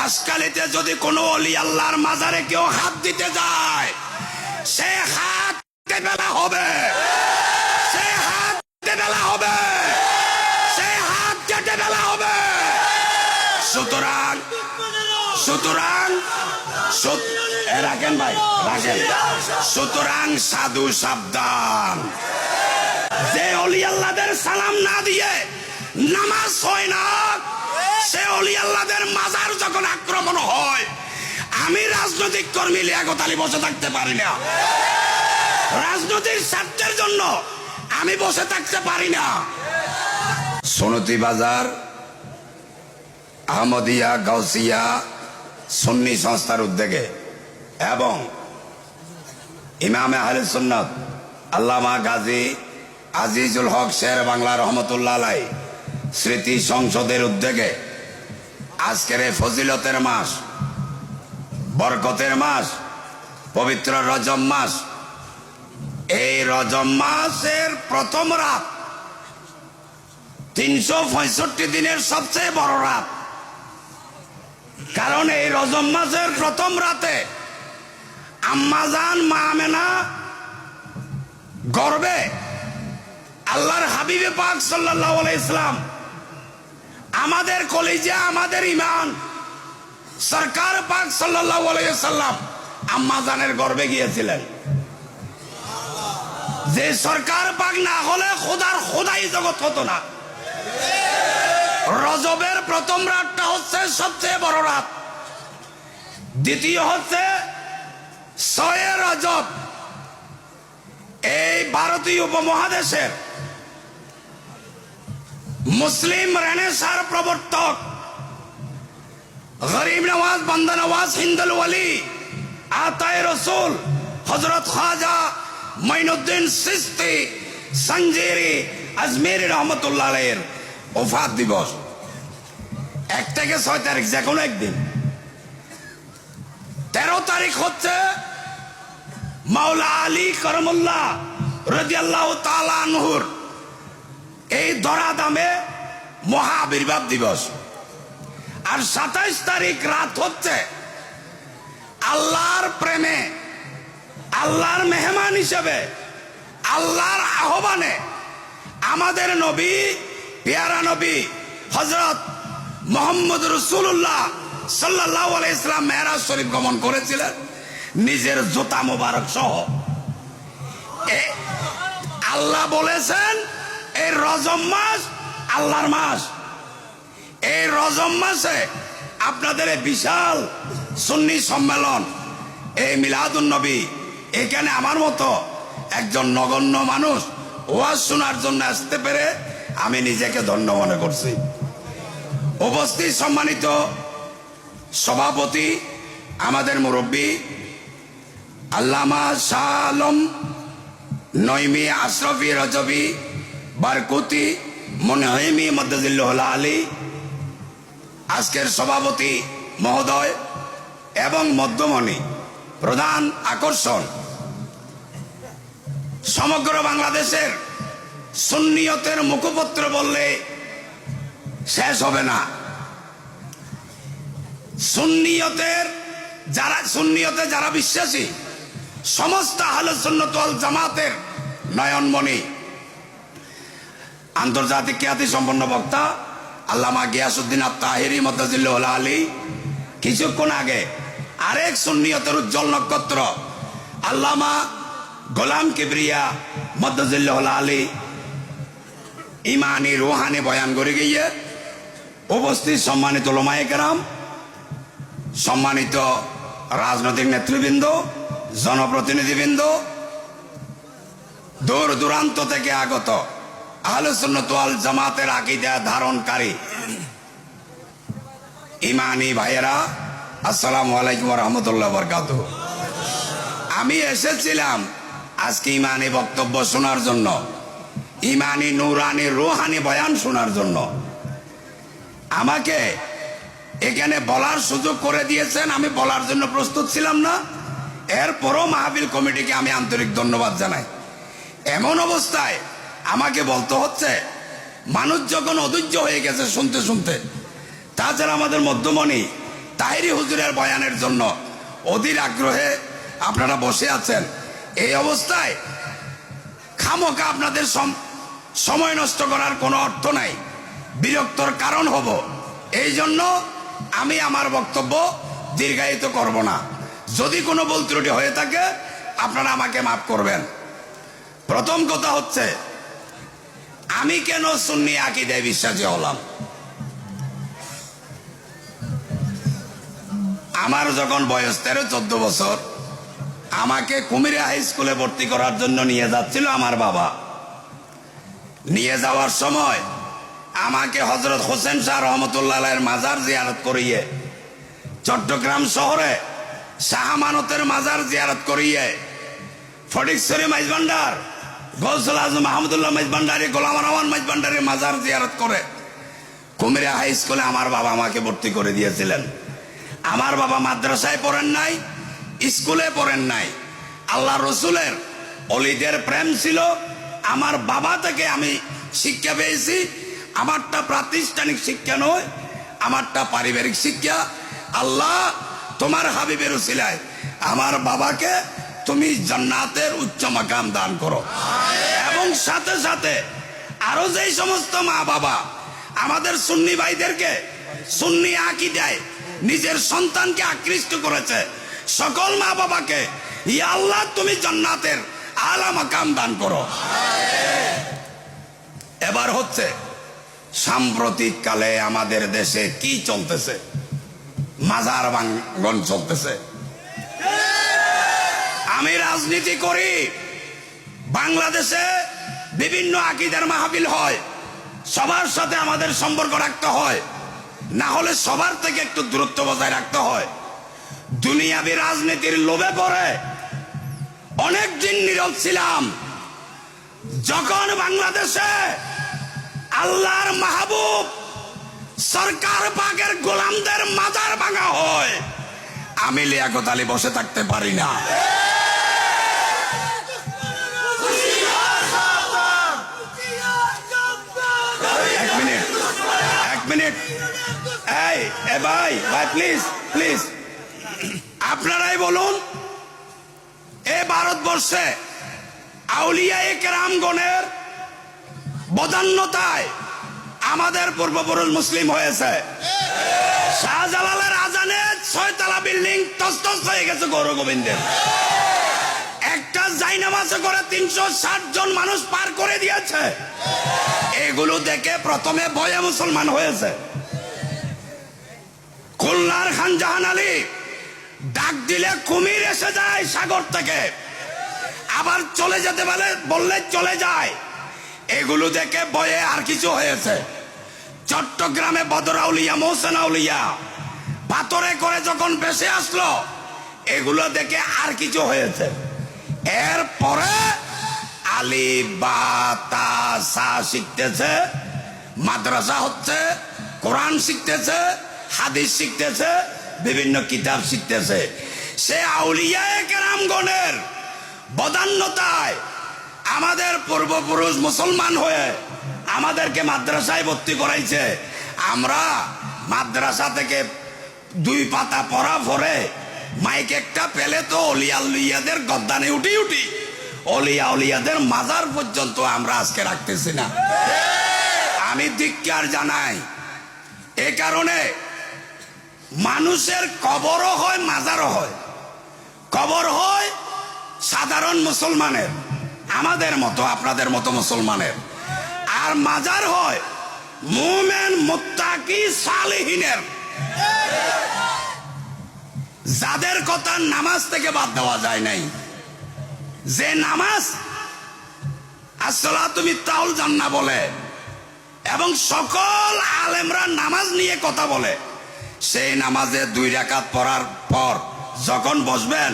বাঁশখালীতে যদি কোনো অলি আল্লাহর মাজারে কেউ হাত দিতে যায়, সে হাত ফেলা হবে, সে হাত ফেলা হবে, সে হাত কেটে ফেলা হবে। সুতরাং সুতরাং রাখেন ভাই, রাখেন। সুতরাং সাধু সাবধান, যে অলি আল্লাহদের সালাম না দিয়ে নামাজ হয় না, সে অলি আল্লাহদের মাজার যখন আক্রমণ হয়, আমি রাজনৈতিক কর্মী লিয়াকত আলী বসে থাকতে পারি না। রাজনৈতিক স্বার্থের জন্য আমি বসে থাকতে পারি না। সনতি বাজার আহমদিয়া গাউসিয়া সুন্নি সংস্থার উদ্যোগে এবং ইমামে আহলে সুন্নাত আল্লামা গাজী আজিজুল হক শের বাংলা রহমতুল্লাহ আলাইহি স্মৃতি সংসদের উদ্যোগে আজকের এই ফজিলতের মাস, বরকতের মাস, পবিত্র রজব মাস, এই রজব মাসের প্রথম রাত 365 দিনের সবচেয়ে বড় রাত। কারণ এই রজব মাসের প্রথম রাতে আম্মাজান মা আমেনা গর্বে আল্লাহর হাবিবে পাক সাল্লাল্লাহু আলাইহি সাল্লাম, আমাদের কলিজা, আমাদের ঈমান সরকার পাক সাল্লাল্লাহু আলাইহি সাল্লাম আম্মাজানের গর্বে গিয়েছিলেন। যে সরকার পাক না হলে খোদার খোদাই জগৎ হতো না। রজবের প্রথম রাতটা হচ্ছে সবচেয়ে বড় রাত। দ্বিতীয় হচ্ছে 6 রজব। এই ভারতীয় উপমহাদেশের মুসলিম রেনেসার প্রবর্তক, গরিব নওয়াজ, বান্দা নওয়াজ, হিন্দুল ওয়ালি, আতায়ে রসুল হযরত খাজা মাইনুদ্দিন চিশতি সঞ্জেরি আজমেরি রহমতুল্লাহ আলাইহির ওফাত দিবস। 1 থেকে 6 তারিখ যে কোনো একদিন। 13 তারিখ হচ্ছে মাওলা আলী করমুল্লাহ রাদিয়াল্লাহু তাআলা আনহুর এই ধরাধামে মহা আবির্ভাব দিবস। আর 27 তারিখ রাত হচ্ছে আল্লাহর প্রেমে, আল্লাহর মেহমান হিসেবে, আল্লাহর আহ্বানে আমাদের নবী, পেয়ারা নবী হযরত মুহাম্মদ রাসূলুল্লাহ সাল্লাল্লাহু আলাইহি সাল্লাম মেরাজ শরীফ গমন করেছিলেন নিজের জুতা মোবারক সহ। আল্লাহ বলেছেন এই রজব মাস আল্লাহর মাস। এই রজব মাসে আপনাদের এই বিশাল সুন্নি সম্মেলন, এই মিলাদুন নবী, এখানে আমার মতো একজন নগণ্য মানুষ ওয়াজ শোনার জন্য আসতে পেরে আমি নিজেকে ধন্য মনে করছি। উপস্থিত সম্মানিত সভাপতি, আমাদের মুরব্বী আল্লামা শাহ আলম নইমি আশরাফি রজবি বারকুতি মুনহিমি মদ্দাজিল্লাহুল আলী, আজকের সভাপতি মহোদয় এবং মধ্যমণি প্রধান আকর্ষণ, সমগ্র বাংলাদেশের সুন্নিয়তের মুখপত্র বললে শেষ হবে না। সুন্নিয়তে যারা বিশ্বাসী, সমস্ত আহলে সুন্নাত ওয়াল জামাতের নয়নমণি, আন্তর্জাতিক খ্যাতি সম্পন্ন বক্তা আল্লামা গিয়াসউদ্দিন আত-তাহিরি মদ্দাজিল্লাহুল আলী, কিছুক্ষণ আগে আরেক সুন্নিয়তের উজ্জ্বল নক্ষত্র আল্লামা গোলাম কিবরিয়া মদ্দাজিল্লাহুল আলী ইমানি রুহানি বয়ান করে গিয়ে উপস্থিত সম্মানিত উলামায়ে কেরাম, সম্মানিত রাজনৈতিক নেতৃবৃন্দ, জনপ্রতিনিধিবৃন্দ, দূর দূরান্ত থেকে আগত আহলে সুন্নাত ওয়াল জামাতের আকীদা ধারণকারী ইমানি ভাইয়েরা, আসসালামু আলাইকুম ওয়া রাহমাতুল্লাহি ওয়া বারাকাতুহু। আমি এসেছিলাম আজকে ইমানি বক্তব্য শোনার জন্য, ইমানি নুরানি রুহানি বয়ান শোনার জন্য। আমাকে এখানে বলার সুযোগ করে দিয়েছেন, আমি বলার জন্য প্রস্তুত ছিলাম না। এরপরও মাহফিল কমিটিকে আমি আন্তরিক ধন্যবাদ জানাই। এমন অবস্থায় আমাকে বলতে হচ্ছে, মানুষ যখন অধৈর্য হয়ে গেছে শুনতে শুনতে, তাছাড়া আমাদের মধ্যমণি তাহেরি হুজুরের বয়ানের জন্য অধীর আগ্রহে আপনারা বসে আছেন। এই অবস্থায় খামোকা আপনাদের সময় নষ্ট করার কোনো অর্থ নাই, বিরক্তর কারণ হব। এই জন্য আমি আমার বক্তব্য দীর্ঘায়িত করব না। যদি কোনো ভুল ত্রুটি হয়ে থাকে আপনারা আমাকে মাফ করবেন। প্রথম কথা হচ্ছে, আমি কেন সুন্নি আকীদায় বিশ্বাসী হলাম? আমার যখন বয়স 13-14 বছর, আমাকে কুমিরা হাই স্কুলে ভর্তি করার জন্য নিয়ে যাচ্ছিল আমার বাবা। নিয়ে যাওয়ার সময় আমাকে হযরত হোসেন শাহ রহমতুল্লাহ আলাইহির মাজার জিয়ারত করিয়ে, চট্টগ্রাম শহরে শাহ আমানতের মাজার জিয়ারত করিয়ে, ফটিকছড়ি মাইজভান্ডার গৌসুল আজম মাহমুদুল্লাহ মাইজভান্ডারি, গোলাম রহমান মাইজভান্ডারির মাজার জিয়ারত করে কুমিরা হাই স্কুলে আমার বাবা আমাকে ভর্তি করে দিয়েছিলেন। আমার বাবা মাদ্রাসায় পড়েন নাই, স্কুলে পড়েন নাই। আল্লাহ রসুলের অলিদের প্রেম ছিল। আমার বাবা থেকে আমি শিক্ষা পেয়েছি। আমারটা প্রাতিষ্ঠানিক শিক্ষা নয়, আমারটা পারিবারিক শিক্ষা। আল্লাহ তোমার হাবিবের উসিলায় আমার বাবাকে তুমি জান্নাতের উচ্চ মাকাম দান করো। এবং সাথে সাথে আরো যেই সমস্ত মা বাবা আমাদের সুন্নি ভাইদেরকে সুন্নি আকীদায় নিজের সন্তানকে আকৃষ্ট করেছে, সকল মা বাবাকে ইয়া আল্লাহ তুমি জান্নাতের আলা মাকাম দান করো। এবার হচ্ছে, সাম্প্রতিক কালে আমাদের দেশে কি চলতেছে? মাজার ভাঙন চলতেছে। আমি রাজনীতি করি, বাংলাদেশে বিভিন্ন আকীদার মাহফিল হয়, সবার সাথে আমাদের সম্পর্ক রাখতে হয়, না হলে সবার থেকে একটু দূরত্ব বজায় রাখতে হয়। দুনিয়াবী রাজনীতির লোভে পড়ে অনেক দিন নীরব ছিলাম। যখন বাংলাদেশে আল্লাহর মাহবুব সরকার পাকের গোলামদের মাজার ভাঙা হয়, আমি লিয়াকত আলী বসে থাকতে পারি না। এক মিনিট ভাই প্লিজ প্লিজ, আপনারাই বলুন, এ ভারতবর্ষে আউলিয়ায়ে কেরামগণের বদান্যতায় আমাদের পূর্বপুরুষ মুসলিম হয়েছে। শাহজালালের আজানে 6 তলা বিল্ডিং তছতছ হয়ে গেছে গৌর গোবিন্দের। একটা জায়নামাজে করে 360 জন মানুষ পার করে দিয়েছে। এগুলো দেখে প্রথমে ভয়ে মুসলমান হয়েছে। খুলনার খান জাহান আলী ডাক দিলে কুমির এসে যায় সাগর থেকে, আবার চলে যেতে বললে চলে যায়। এগুলো দেখে ভয়ে আর কিছু হয়েছে। চট্টগ্রামে বদর আউলিয়া, মোহসেন আউলিয়া পাথরে করে যখন ভেসে আসলো, এগুলো দেখে আর কিছু হয়েছে। এরপরে আলিফ বা তা সা শিখতেছে, মাদ্রাসা হচ্ছে, কোরআন শিখতেছে, হাদিস শিখতেছে, বিভিন্ন কিতাব শিখতেছে। সে আউলিয়ায়ে কেরামগণের বদান্যতায় আমাদের পূর্বপুরুষ মুসলমান হয়ে আমাদেরকে মাদ্রাসায় ভর্তি করাইছে। আমরা মাদ্রাসা থেকে 2 পাতা পড়া পরে মাইক একটা পেলে তো অলিয়াদের গদ্দানে উঠি অলিয়াদের মাজার পর্যন্ত আমরা আজকে রাখতেছি না। আমি ধিক্কার জানাই। এ কারণে মানুষের কবরও হয়, মাজারও হয়। কবর হয় সাধারণ মুসলমানের, আমাদের মতো আপনাদের মতো মুসলমানের, আর মাজার হয় মুমিন মুত্তাকি সালেহিনের, যাদের কথা নামাজ থেকে বাদ দেওয়া যায় নাই। যে নামাজ আসসালাতু মিফতাহুল জান্নাহ বলে এবং সকল আলেমরা নামাজ নিয়ে কথা বলে, সেই নামাজে 2 রাকাত পড়ার পর যখন বসবেন,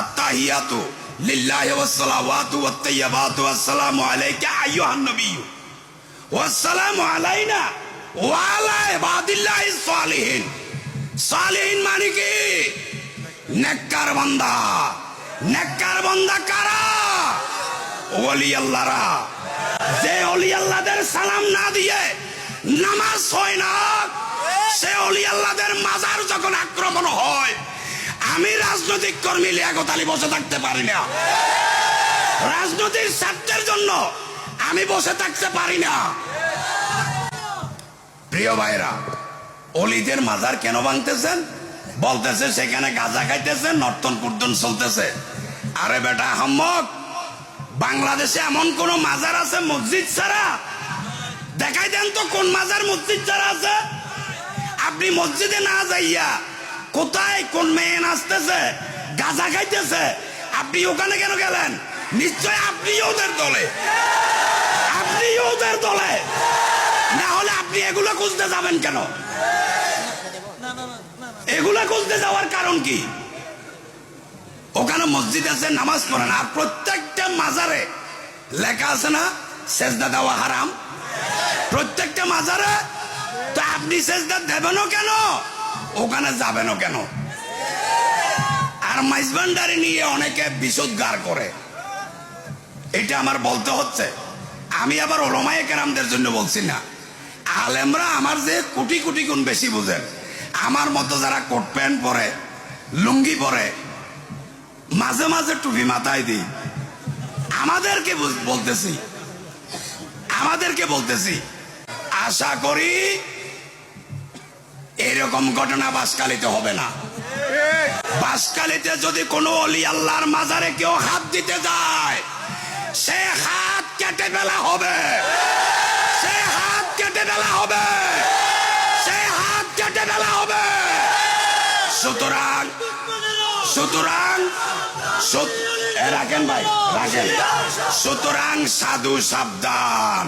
আত্তাহিয়াতু লিল্লাহি ওয়াস সালাওয়াতু ওয়াত তাইয়্যিবাতু আসসালামু আলাইকা আইয়ুহান নবিয়্যু ওয়াসসালামু আলাইনা ওয়া আলা ইবাদিল্লাহিস সালিহিন। সালিহিন মানে কি? নেককার বান্দা। নেককার বান্দা কারা? ওলি আল্লাহরা। যে ওলি আল্লাহদের সালাম না দিয়ে নামাজ হয় না, সে ওলি আল্লাহদের মাজার যখন আক্রমণ আমি রাজনৈতিক কর্মী লিয়াকত আলী বসে থাকতে পারি না। রাজনৈতিক স্বার্থের জন্য আমি বসে থাকতে পারি না। প্রিয় ভাইরা, অলিদের মাজার কেন ভাঙতেছেন? বলতেছে সেখানে গাঁজা খাইতেছে, নর্তন কুর্তন চলতেছে। আরে বেটা হাম্মক, বাংলাদেশে এমন কোন মাজার আছে মসজিদ ছাড়া? দেখাই দেন তো কোন মাজার মসজিদ ছাড়া আছে। আপনি মসজিদে না যাইয়া কোথায় কোন মেয়ে নাচতেছে, গাঁজা খাইতেছে, আপনি ওখানে কেন গেলেন? নিশ্চয় আপনি ওদের দলে, আপনি ওদের দলে। না হলে আপনি এগুলো খুঁজতে যাবেন কেন? এগুলা খুঁজতে যাওয়ার কারণ কি? ওখানে মসজিদ আছে, নামাজ পড়েন। আর প্রত্যেকটা মাজারে লেখা আছে না সেজদা দেওয়া হারাম? প্রত্যেকটা মাজারে। তো আপনি সেজদা দেবেনও কেন, ওখানে যাবেনও কেন? আর মাইজবান্ডারি নিয়ে অনেকে বিশুদ্ধার করে, এটা আমার বলতে হচ্ছে। আমি আবার ওলামায়ে কেরামদের জন্য বলছি না। আলেমরা আমার যে কোটি কোটি গুণ বেশি বুঝেন। আমার মতো যারা কোট প্যান্ট পরে, লুঙ্গি পরে, মাঝে মাঝে টুপি মাথায় দিই, আমাদেরকে বলতেছি আশা করি এরকম ঘটনা বাঁশখালীতে হবে না। বাঁশখালীতে যদি কোনো অলি আল্লাহর মাজারে কেউ হাত দিতে যায়, সে হাত কেটে ফেলা হবে, সে হাত কেটে ফেলা হবে, সে হাত কেটে ফেলা হবে। সুতরাং রাখেন ভাই, রাখেন। সুতরাং সাধু সাবধান।